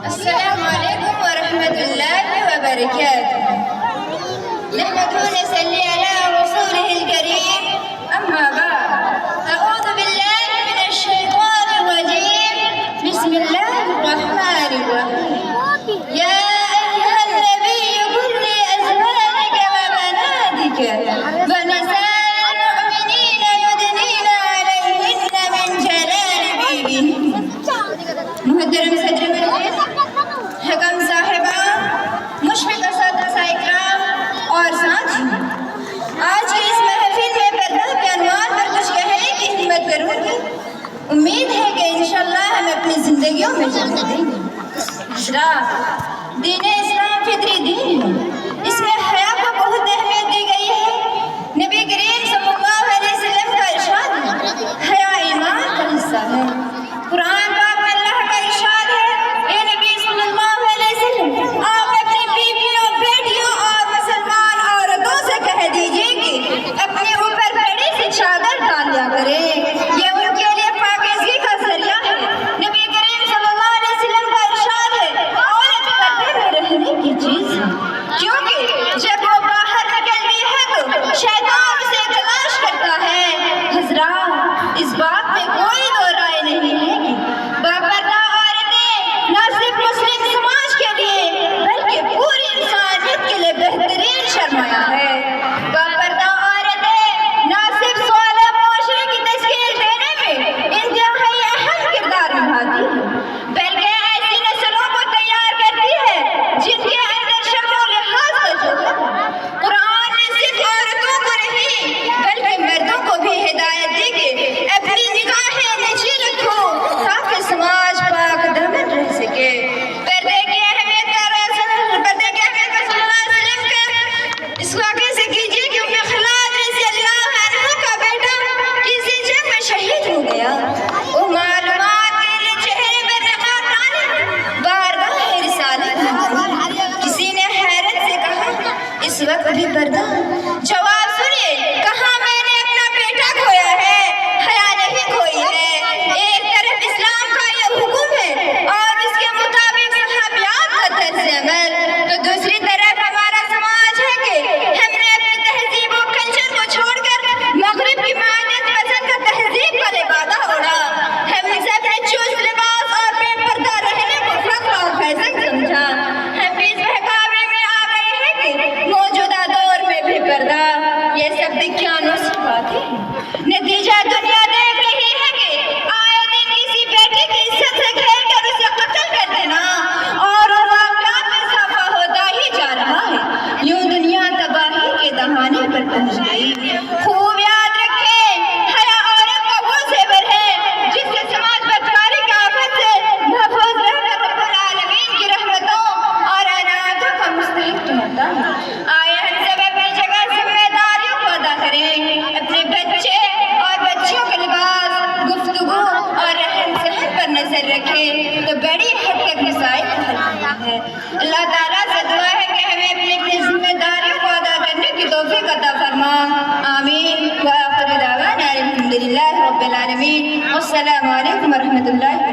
السلام عليكم ورحمة الله وبركاته. نحمده ونصلي على رسوله الكريم، أما بعد، أعوذ بالله من الشيطان الرجيم. بسم الله الرحمن الرحيم. يا أيها النبي قل لأزواجك وبناتك ونساء المؤمنين يدنين عليهن من جلابيبهن. محترم صدر مجلس، حکم صاحبہ، مشفق اساتذہ اکرام اور ساتھی، آج کی اس محفل میں پردہ کے عنوان پر کچھ کہنے کی ہمت کروں گی. امید ہے کہ انشاءاللہ ہم اپنی زندگیوں میں جگہ دیں گے. دین اسلام فطری دین ہے، اس میں حیا کو بہت اہمیت دی گئی ہے. نبی کریم صلی اللہ علیہ وسلم کا ارشاد ہے، حیا ایمان کا حصہ ہے. قرآن پاک میں اللہ کا ارشاد ہے، اے نبی صلی اللہ علیہ وسلم، آپ اپنی بیویوں، بیٹیوں اور مسلمان عورتوں سے کہہ دیجئے کہ اپنے اوپر بڑی سی چادر ڈال لیا کریں، یہ ان کے لیے پاکیزگی کا ذریعہ ہے. نبی کریم صلی اللہ علیہ وسلم کا ارشاد ہے، عورت پردے میں رہنے کی چیز ہے، کیونکہ جب وہ باہر نکلتی ہے تو شیطان اسے تلاش کرتا ہے. حضرات، اس بات میں کوئی دو رائے نہیں ہے کہ باپردہ عورتیں نہ صرف مسلم سماج کے لیے بلکہ پوری انسانیت کے لیے بہترین سرمایہ ہے. باپردہ عورتیں نہ صرف صالح معاشرے کی تشکیل دینے میں انتہائی اہم کردار نبھاتی ہیں، بلکہ ایسی نسلوں کو تیار کرتی ہے جن کے اندر شرم و لحاظ کا جوہر ہے. قرآن نے صرف عورتوں کو نہیں بلکہ مردوں کو بھی ہدایت دی کہ اپنی نگاہیں نیچی رکھو تاکہ سماج پاک دامن رہ سکے. پردے کی اہمیت کا صلی اللہ علیہ وسلم کا اس واقعے سے کیجیے کہ ام خلاد رضی اللہ عنہ کا بیٹا کسی جنگ میں شہید ہو گیا. وہ معلومات کے لیے چہرے پر نقاب ڈالے بارگاہ رسالت میں کسی نے حیرت سے کہا، اس وقت بھی پردہ؟ جواب سنیے، کہاں میں نے اپنا بیٹا کھویا ہے، حیا نہیں کھوئی ہے. ایک طرف اسلام کا یہ حکم ہے اور اس کے مطابق صحابیات کا طرز عمل، تو دوسری طرف ہمارا سماج ہے کہ ہم نے اپنی تہذیب و کلچر کو چھوڑ کر مغرب کی معادت پسند کا تہذیب کا لبادہ اوڑھا. ہم سب نے چست لباس اور بے پردہ رہنے کو فخر اور فیضن سمجھا. ہم بھی اس بہکاوے میں آ گئے ہیں کہ موجودہ دور میں بھی پردہ یہ سب دکھیانوں سے بات ہے. نتیجہ دنیا دیکھ رہی ہے کہ آئے دن کسی بیٹی کی عزت سے کھیل کر اسے قتل کر دینا اور واقعات میں اضافہ ہوتا ہی جا رہا ہے. یوں دنیا تباہی کے دہانے پر پہنچ گئی. خوب یاد رکھیں، حیا عورت کا وہ زیور ہے جس سے سماج بدکاری کی آفت سے محفوظ رہ کر رب العالمین کی رحمتوں اور عنایتوں کا مستحق ٹھہرتا ہے. آئے ہم سب اپنی جگہ ذمہ داریوں کو ادا کریں، اپنے بچے اور بچیوں کے لباس، گفتگو اور رہن سہن پر نظر رکھیں تو بڑی حد تک مسائل حل ہوتے ہیں. اللہ تعالیٰ سے دعا ہے کہ ہمیں اپنی ذمہ داریوں کو ادا کرنے کی توفیق عطا فرما. آمین. وآخر دعوانا الحمدللہ رب العالمین. والسلام علیکم ورحمۃ اللہ.